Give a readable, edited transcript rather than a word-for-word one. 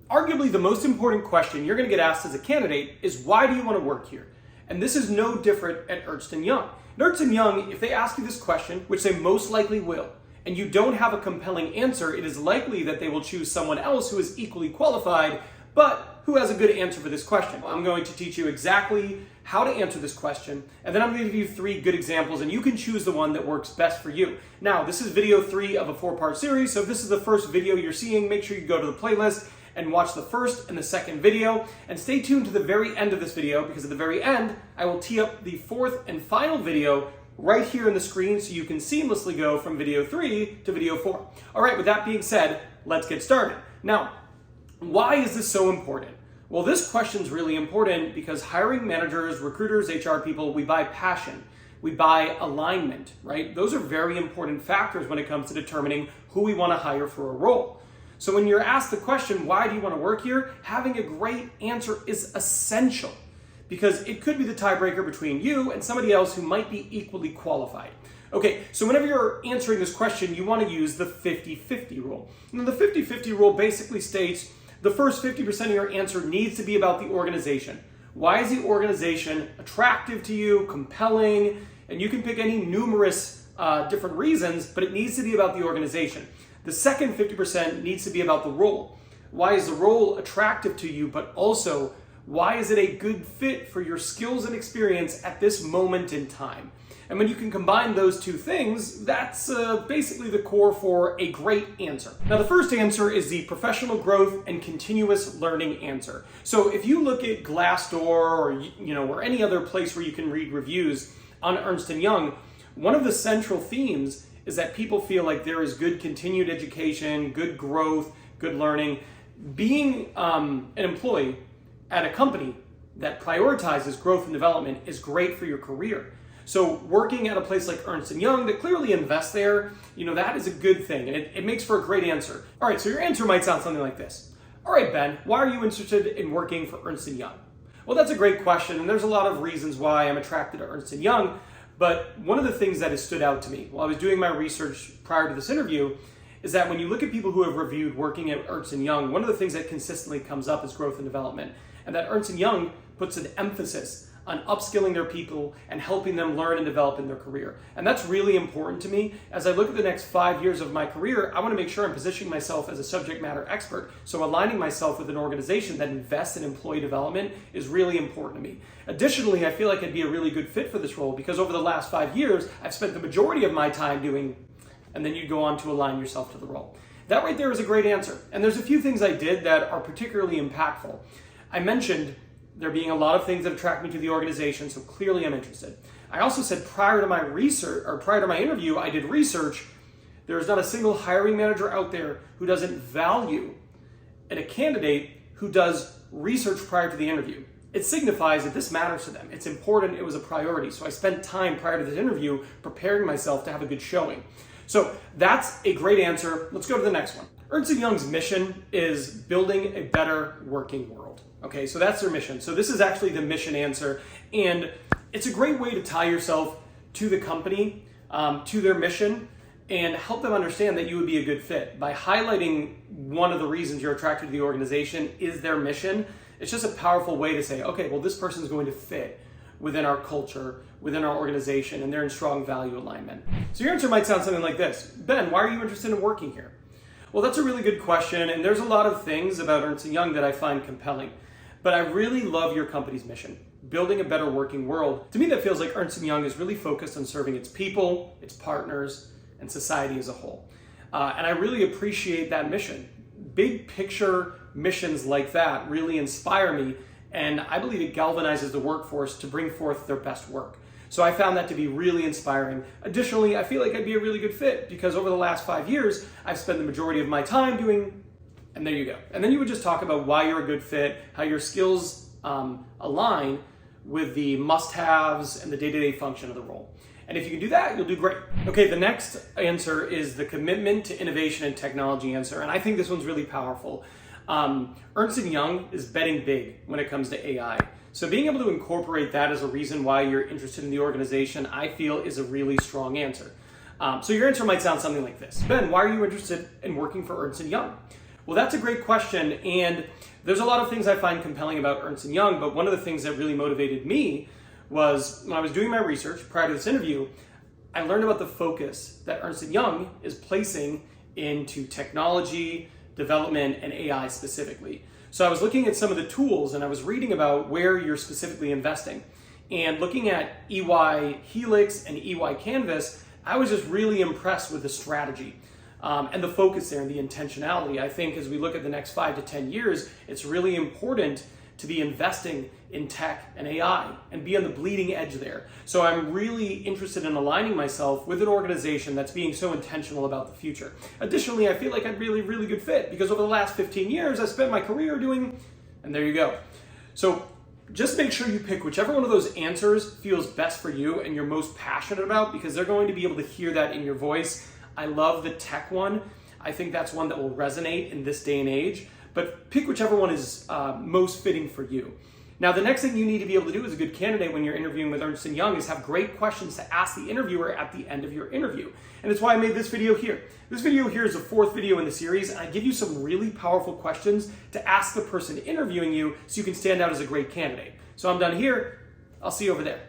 Arguably the most important question you're going to get asked as a candidate is, why do you want to work here? And this is no different at Ernst Young. At Ernst Young, if they ask you this question, which they most likely will, and you don't have a compelling answer, it is likely that they will choose someone else who is equally qualified, but who has a good answer for this question. I'm going to teach you exactly how to answer this question, and then I'm going to give you 3 good examples, and you can choose the one that works best for you. Now, this is video 3 of a 4-part series, so if this is the first video you're seeing, make sure you go to the playlist and watch the first and the second video, and stay tuned to the very end of this video, because at the very end, I will tee up the 4th and final video right here on the screen so you can seamlessly go from video 3 to video 4. All right, with that being said, let's get started. Now, why is this so important? Well, this question is really important because hiring managers, recruiters, HR people, we buy passion, we buy alignment, right? Those are very important factors when it comes to determining who we want to hire for a role. So when you're asked the question, why do you want to work here? Having a great answer is essential, because it could be the tiebreaker between you and somebody else who might be equally qualified. Okay, so whenever you're answering this question, you want to use the 50-50 rule. And the 50-50 rule basically states the first 50% of your answer needs to be about the organization. Why is the organization attractive to you, compelling? And you can pick any numerous different reasons, but it needs to be about the organization. The second 50% needs to be about the role. Why is the role attractive to you, but also why is it a good fit for your skills and experience at this moment in time? And when you can combine those 2 things, that's basically the core for a great answer. Now, the first answer is the professional growth and continuous learning answer. So if you look at Glassdoor or any other place where you can read reviews on Ernst Young, one of the central themes is that people feel like there is good continued education, good growth, good learning. Being an employee at a company that prioritizes growth and development is great for your career. So working at a place like Ernst Young that clearly invests there, that is a good thing, and it makes for a great answer. All right, so your answer might sound something like this. All right, Ben, why are you interested in working for Ernst Young? Well, that's a great question, and there's a lot of reasons why I'm attracted to Ernst Young, but one of the things that has stood out to me while I was doing my research prior to this interview is that when you look at people who have reviewed working at Ernst Young, one of the things that consistently comes up is growth and development, and that Ernst Young puts an emphasis on upskilling their people and helping them learn and develop in their career. And that's really important to me. As I look at the next 5 years of my career, I want to make sure I'm positioning myself as a subject matter expert. So aligning myself with an organization that invests in employee development is really important to me. Additionally, I feel like I'd be a really good fit for this role because over the last 5 years, I've spent the majority of my time doing, and then you go on to align yourself to the role. That right there is a great answer. And there's a few things I did that are particularly impactful. I mentioned there being a lot of things that attract me to the organization, so clearly I'm interested. I also said prior to my interview, I did research. There is not a single hiring manager out there who doesn't value a candidate who does research prior to the interview. It signifies that this matters to them. It's important, it was a priority. So I spent time prior to this interview preparing myself to have a good showing. So that's a great answer. Let's go to the next one. Ernst Young's mission is building a better working world. Okay, so that's their mission. So this is actually the mission answer, and it's a great way to tie yourself to the company, to their mission, and help them understand that you would be a good fit. By highlighting one of the reasons you're attracted to the organization is their mission, it's just a powerful way to say, okay, well, this person is going to fit within our culture, within our organization, and they're in strong value alignment. So your answer might sound something like this. Ben, why are you interested in working here? Well, that's a really good question, and there's a lot of things about Ernst Young that I find compelling. But I really love your company's mission, building a better working world. To me, that feels like Ernst Young is really focused on serving its people, its partners, and society as a whole. And I really appreciate that mission. Big picture missions like that really inspire me, and I believe it galvanizes the workforce to bring forth their best work. So I found that to be really inspiring. Additionally, I feel like I'd be a really good fit because over the last 5 years, I've spent the majority of my time doing. And there you go. And then you would just talk about why you're a good fit, how your skills align with the must-haves and the day-to-day function of the role. And if you can do that, you'll do great. Okay, the next answer is the commitment to innovation and technology answer. And I think this one's really powerful. Ernst Young is betting big when it comes to AI. So being able to incorporate that as a reason why you're interested in the organization, I feel is a really strong answer. So your answer might sound something like this. Ben, why are you interested in working for Ernst Young? Well, that's a great question, and there's a lot of things I find compelling about Ernst Young, but one of the things that really motivated me was when I was doing my research prior to this interview, I learned about the focus that Ernst Young is placing into technology, development, and AI specifically. So I was looking at some of the tools and I was reading about where you're specifically investing. And looking at EY Helix and EY Canvas, I was just really impressed with the strategy and the focus there and the intentionality. I think as we look at the next 5 to 10 years, it's really important to be investing in tech and AI and be on the bleeding edge there. So I'm really interested in aligning myself with an organization that's being so intentional about the future. Additionally, I feel like I'd really, really good fit because over the last 15 years, I spent my career doing, and there you go. So just make sure you pick whichever one of those answers feels best for you and you're most passionate about, because they're going to be able to hear that in your voice. I love the tech one. I think that's one that will resonate in this day and age, but pick whichever one is most fitting for you. Now, the next thing you need to be able to do as a good candidate when you're interviewing with Ernst Young is have great questions to ask the interviewer at the end of your interview. And it's why I made this video here. This video here is the 4th video in the series, and I give you some really powerful questions to ask the person interviewing you so you can stand out as a great candidate. So I'm done here. I'll see you over there.